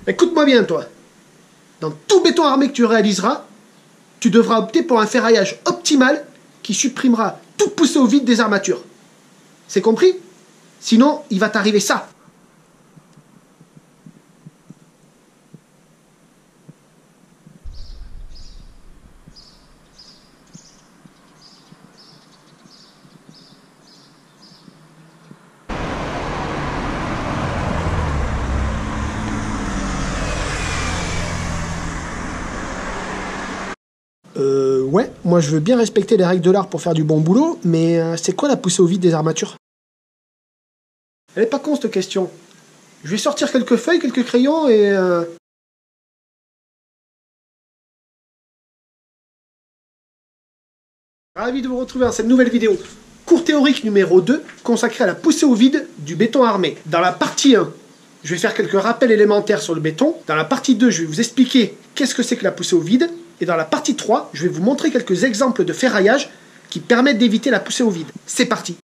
Écoute-moi bien, toi. Dans tout béton armé que tu réaliseras, tu devras opter pour un ferraillage optimal qui supprimera toute poussée au vide des armatures. C'est compris? Sinon, il va t'arriver ça. Ouais, moi je veux bien respecter les règles de l'art pour faire du bon boulot, mais c'est quoi la poussée au vide des armatures? Elle est pas con cette question. Je vais sortir quelques feuilles, quelques crayons et... Ravi de vous retrouver dans cette nouvelle vidéo. Cours théorique numéro 2, consacré à la poussée au vide du béton armé. Dans la partie 1, je vais faire quelques rappels élémentaires sur le béton. Dans la partie 2, je vais vous expliquer qu'est-ce que c'est que la poussée au vide. Et dans la partie 3, je vais vous montrer quelques exemples de ferraillage qui permettent d'éviter la poussée au vide. C'est parti!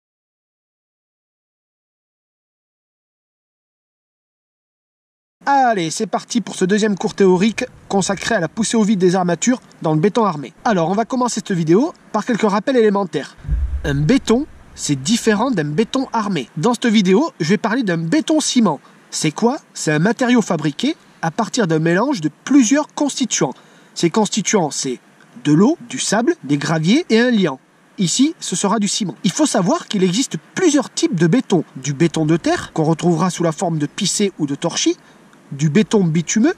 Allez, c'est parti pour ce deuxième cours théorique consacré à la poussée au vide des armatures dans le béton armé. Alors, on va commencer cette vidéo par quelques rappels élémentaires. Un béton, c'est différent d'un béton armé. Dans cette vidéo, je vais parler d'un béton ciment. C'est quoi? C'est un matériau fabriqué à partir d'un mélange de plusieurs constituants. Ces constituants, c'est de l'eau, du sable, des graviers et un liant. Ici, ce sera du ciment. Il faut savoir qu'il existe plusieurs types de béton. Du béton de terre, qu'on retrouvera sous la forme de pissé ou de torchis, du béton bitumeux,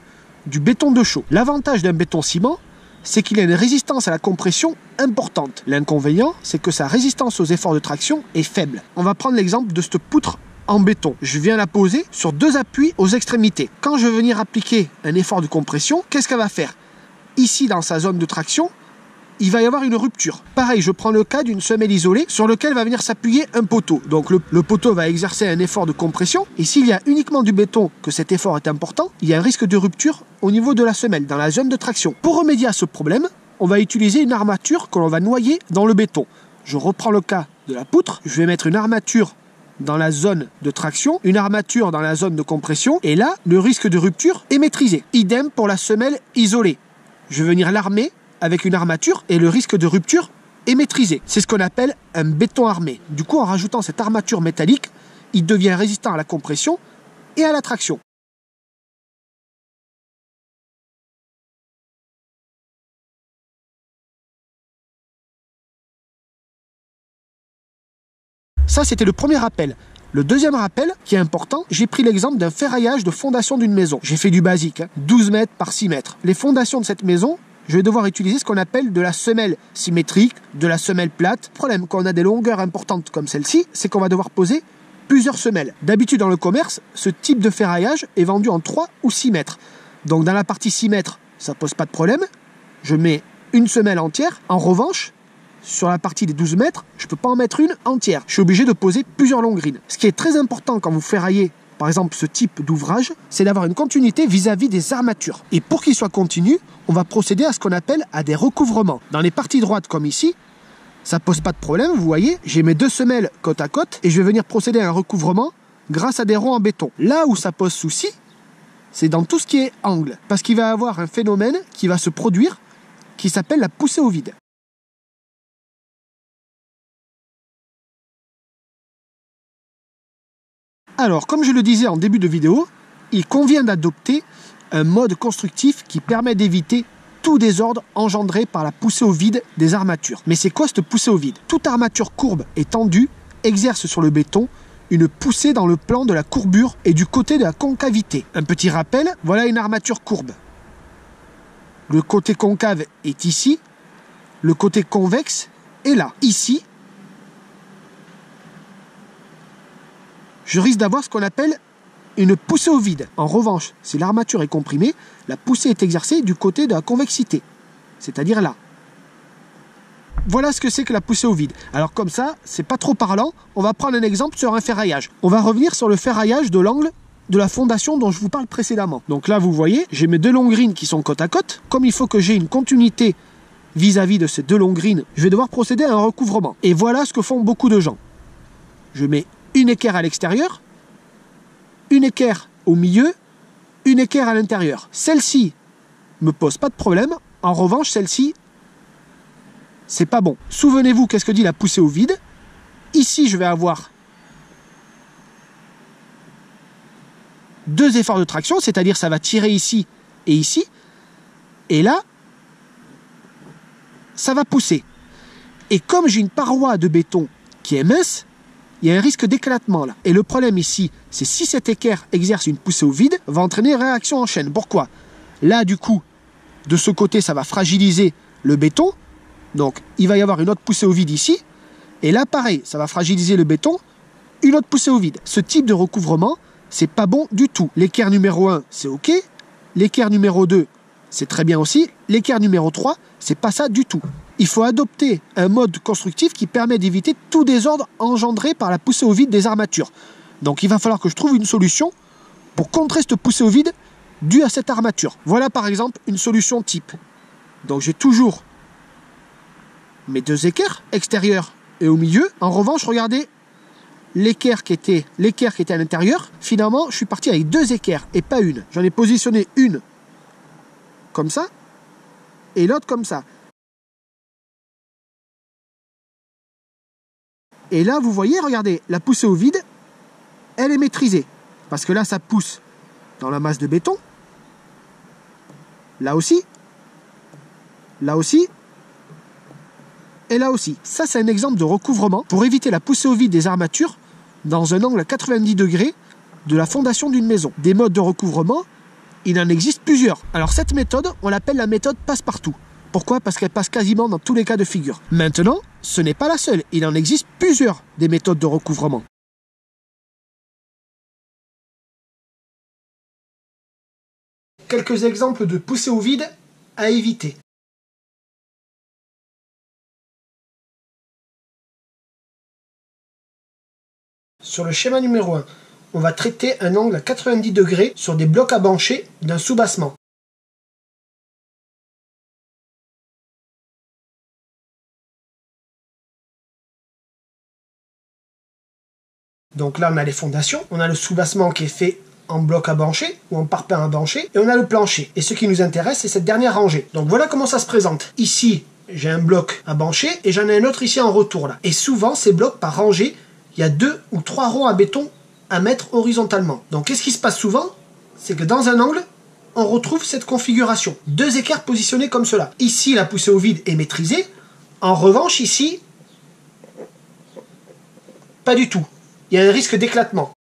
du béton de chaux. L'avantage d'un béton ciment, c'est qu'il a une résistance à la compression importante. L'inconvénient, c'est que sa résistance aux efforts de traction est faible. On va prendre l'exemple de cette poutre en béton. Je viens la poser sur deux appuis aux extrémités. Quand je vais venir appliquer un effort de compression, qu'est-ce qu'elle va faire? Ici, dans sa zone de traction, il va y avoir une rupture. Pareil, je prends le cas d'une semelle isolée sur lequel va venir s'appuyer un poteau. Donc le poteau va exercer un effort de compression. Et s'il y a uniquement du béton que cet effort est important, il y a un risque de rupture au niveau de la semelle, dans la zone de traction. Pour remédier à ce problème, on va utiliser une armature que l'on va noyer dans le béton. Je reprends le cas de la poutre. Je vais mettre une armature dans la zone de traction, une armature dans la zone de compression. Et là, le risque de rupture est maîtrisé. Idem pour la semelle isolée. Je vais venir l'armer avec une armature et le risque de rupture est maîtrisé. C'est ce qu'on appelle un béton armé. Du coup, en rajoutant cette armature métallique, il devient résistant à la compression et à la traction. Ça, c'était le premier rappel. Le deuxième rappel, qui est important, j'ai pris l'exemple d'un ferraillage de fondation d'une maison. J'ai fait du basique, 12 mètres par 6 mètres. Les fondations de cette maison, je vais devoir utiliser ce qu'on appelle de la semelle symétrique, de la semelle plate. Le problème, quand on a des longueurs importantes comme celle-ci, c'est qu'on va devoir poser plusieurs semelles. D'habitude, dans le commerce, ce type de ferraillage est vendu en 3 ou 6 mètres. Donc, dans la partie 6 mètres, ça pose pas de problème. Je mets une semelle entière. En revanche, sur la partie des 12 mètres, je ne peux pas en mettre une entière. Je suis obligé de poser plusieurs longrines. Ce qui est très important quand vous ferraillez, par exemple, ce type d'ouvrage, c'est d'avoir une continuité vis-à-vis des armatures. Et pour qu'il soit continu, on va procéder à ce qu'on appelle à des recouvrements. Dans les parties droites comme ici, ça pose pas de problème, vous voyez, j'ai mes deux semelles côte à côte et je vais venir procéder à un recouvrement grâce à des ronds en béton. Là où ça pose souci, c'est dans tout ce qui est angle, parce qu'il va y avoir un phénomène qui va se produire qui s'appelle la poussée au vide. Alors, comme je le disais en début de vidéo, il convient d'adopter un mode constructif qui permet d'éviter tout désordre engendré par la poussée au vide des armatures. Mais c'est quoi cette poussée au vide? Toute armature courbe et tendue exerce sur le béton une poussée dans le plan de la courbure et du côté de la concavité. Un petit rappel, voilà une armature courbe. Le côté concave est ici, le côté convexe est là. Ici, je risque d'avoir ce qu'on appelle une poussée au vide. En revanche, si l'armature est comprimée, la poussée est exercée du côté de la convexité, c'est-à-dire là. Voilà ce que c'est que la poussée au vide. Alors comme ça, c'est pas trop parlant, on va prendre un exemple sur un ferraillage. On va revenir sur le ferraillage de l'angle de la fondation dont je vous parle précédemment. Donc là, vous voyez, j'ai mes deux longrines qui sont côte à côte. Comme il faut que j'ai une continuité vis-à-vis de ces deux longrines, je vais devoir procéder à un recouvrement. Et voilà ce que font beaucoup de gens. Je mets une équerre à l'extérieur, une équerre au milieu une équerre à l'intérieur. Celle-ci me pose pas de problème. En revanche, celle-ci, c'est pas bon. Souvenez-vous, qu'est-ce que dit la poussée au vide? Ici, je vais avoir 2 efforts de traction, c'est-à-dire ça va tirer ici et ici. Et là, ça va pousser. Et comme j'ai une paroi de béton qui est mince, il y a un risque d'éclatement là. Et le problème ici, c'est si cet équerre exerce une poussée au vide, va entraîner une réaction en chaîne. Pourquoi? Là, du coup, de ce côté, ça va fragiliser le béton. Donc, il va y avoir une autre poussée au vide ici. Et là, pareil, ça va fragiliser le béton. Une autre poussée au vide. Ce type de recouvrement, c'est pas bon du tout. L'équerre numéro 1, c'est OK. L'équerre numéro 2, c'est très bien aussi. L'équerre numéro 3, c'est pas ça du tout. Il faut adopter un mode constructif qui permet d'éviter tout désordre engendré par la poussée au vide des armatures. Donc il va falloir que je trouve une solution pour contrer cette poussée au vide due à cette armature. Voilà par exemple une solution type. Donc j'ai toujours mes 2 équerres extérieures et au milieu. En revanche, regardez l'équerre qui était à l'intérieur. Finalement, je suis parti avec 2 équerres et pas une. J'en ai positionné une comme ça et l'autre comme ça. Et là, vous voyez, regardez, la poussée au vide, elle est maîtrisée. Parce que là, ça pousse dans la masse de béton. Là aussi. Là aussi. Et là aussi. Ça, c'est un exemple de recouvrement pour éviter la poussée au vide des armatures dans un angle à 90 degrés de la fondation d'une maison. Des modes de recouvrement, il en existe plusieurs. Alors cette méthode, on l'appelle la méthode passe-partout. Pourquoi? Parce qu'elle passe quasiment dans tous les cas de figure. Maintenant, ce n'est pas la seule. Il en existe plusieurs des méthodes de recouvrement. Quelques exemples de poussée au vide à éviter. Sur le schéma numéro 1, on va traiter un angle à 90 degrés sur des blocs à bancher d'un soubassement. Donc là, on a les fondations, on a le soubassement qui est fait en bloc à bancher ou en parpaing à bancher, et on a le plancher. Et ce qui nous intéresse, c'est cette dernière rangée. Donc voilà comment ça se présente. Ici, j'ai un bloc à bancher et j'en ai un autre ici en retour là. Et souvent, ces blocs par rangée, il y a 2 ou 3 ronds à béton à mettre horizontalement. Donc qu'est-ce qui se passe souvent? C'est que dans un angle, on retrouve cette configuration. 2 équerres positionnés comme cela. Ici, la poussée au vide est maîtrisée. En revanche, ici, pas du tout. Il y a un risque d'éclatement.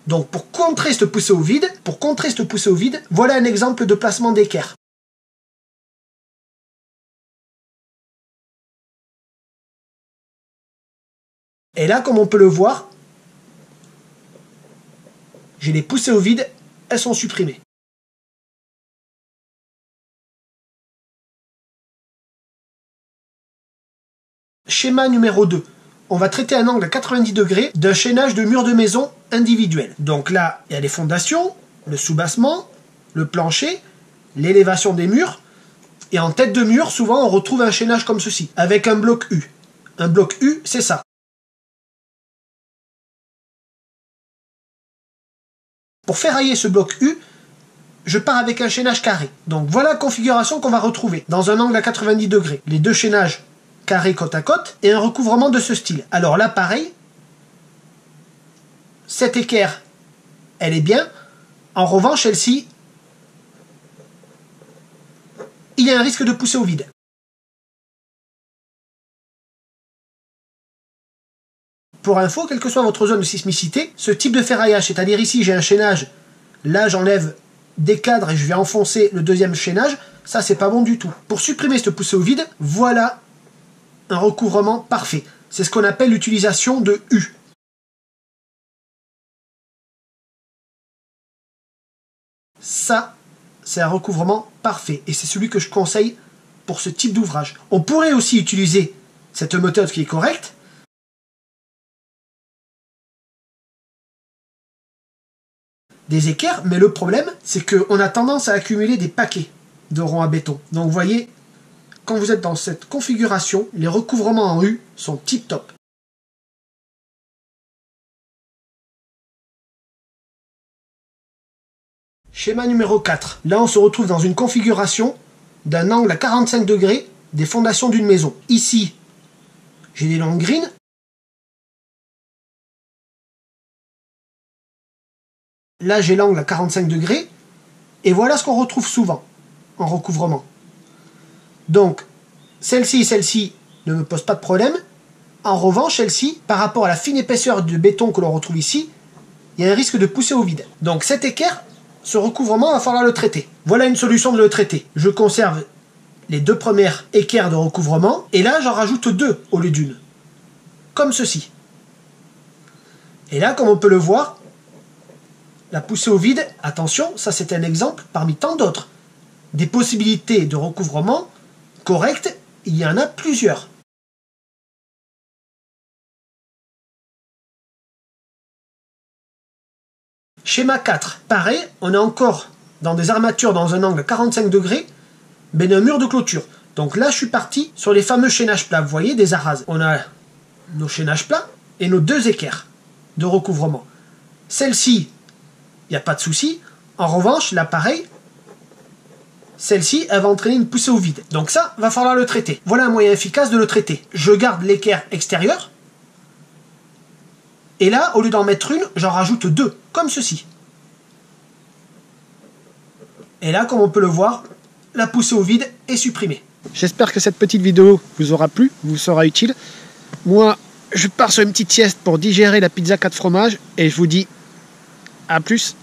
Donc pour contrer cette poussée au vide, voilà un exemple de placement d'équerre. Et là, comme on peut le voir, j'ai les poussées au vide, elles sont supprimées. Schéma numéro 2. On va traiter un angle à 90 degrés d'un chaînage de murs de maison individuel. Donc là, il y a les fondations, le soubassement, le plancher, l'élévation des murs. Et en tête de mur, souvent, on retrouve un chaînage comme ceci, avec un bloc U. Un bloc U, c'est ça. Pour ferrailler ce bloc U, je pars avec un chaînage carré. Donc voilà la configuration qu'on va retrouver dans un angle à 90 degrés. Les 2 chaînages carrés côte à côte et un recouvrement de ce style. Alors là, pareil, cette équerre, elle est bien. En revanche, celle-ci, il y a un risque de poussée au vide. Pour info, quelle que soit votre zone de sismicité, ce type de ferraillage, c'est-à-dire ici j'ai un chaînage, là j'enlève des cadres et je vais enfoncer le 2e chaînage, ça c'est pas bon du tout. Pour supprimer cette poussée au vide, voilà un recouvrement parfait. C'est ce qu'on appelle l'utilisation de U. Ça, c'est un recouvrement parfait et c'est celui que je conseille pour ce type d'ouvrage. On pourrait aussi utiliser cette méthode qui est correcte, des équerres, mais le problème, c'est qu'on a tendance à accumuler des paquets de ronds à béton. Donc vous voyez, quand vous êtes dans cette configuration, les recouvrements en U sont tip top. Schéma numéro 4. Là, on se retrouve dans une configuration d'un angle à 45 degrés des fondations d'une maison. Ici, j'ai des longues grines. Là, j'ai l'angle à 45 degrés. Et voilà ce qu'on retrouve souvent en recouvrement. Donc, celle-ci et celle-ci ne me posent pas de problème. En revanche, celle-ci, par rapport à la fine épaisseur de béton que l'on retrouve ici, il y a un risque de pousser au vide. Donc cet équerre, ce recouvrement, va falloir le traiter. Voilà une solution de le traiter. Je conserve les 2 premières équerres de recouvrement, et là j'en rajoute 2 au lieu d'une. Comme ceci. Et là, comme on peut le voir, la poussée au vide, attention, ça c'est un exemple parmi tant d'autres. Des possibilités de recouvrement correctes, il y en a plusieurs. Schéma 4. Pareil, on est encore dans des armatures dans un angle 45 degrés, mais d'un mur de clôture. Donc là, je suis parti sur les fameux chaînages plats. Vous voyez, des arases. On a nos chaînages plats et nos 2 équerres de recouvrement. Celle-ci, il n'y a pas de souci. En revanche, là, pareil, celle-ci, elle va entraîner une poussée au vide. Donc ça, va falloir le traiter. Voilà un moyen efficace de le traiter. Je garde l'équerre extérieure. Et là, au lieu d'en mettre une, j'en rajoute 2, comme ceci. Et là, comme on peut le voir, la poussée au vide est supprimée. J'espère que cette petite vidéo vous aura plu, vous sera utile. Moi, je pars sur une petite sieste pour digérer la pizza 4 fromages et je vous dis à plus.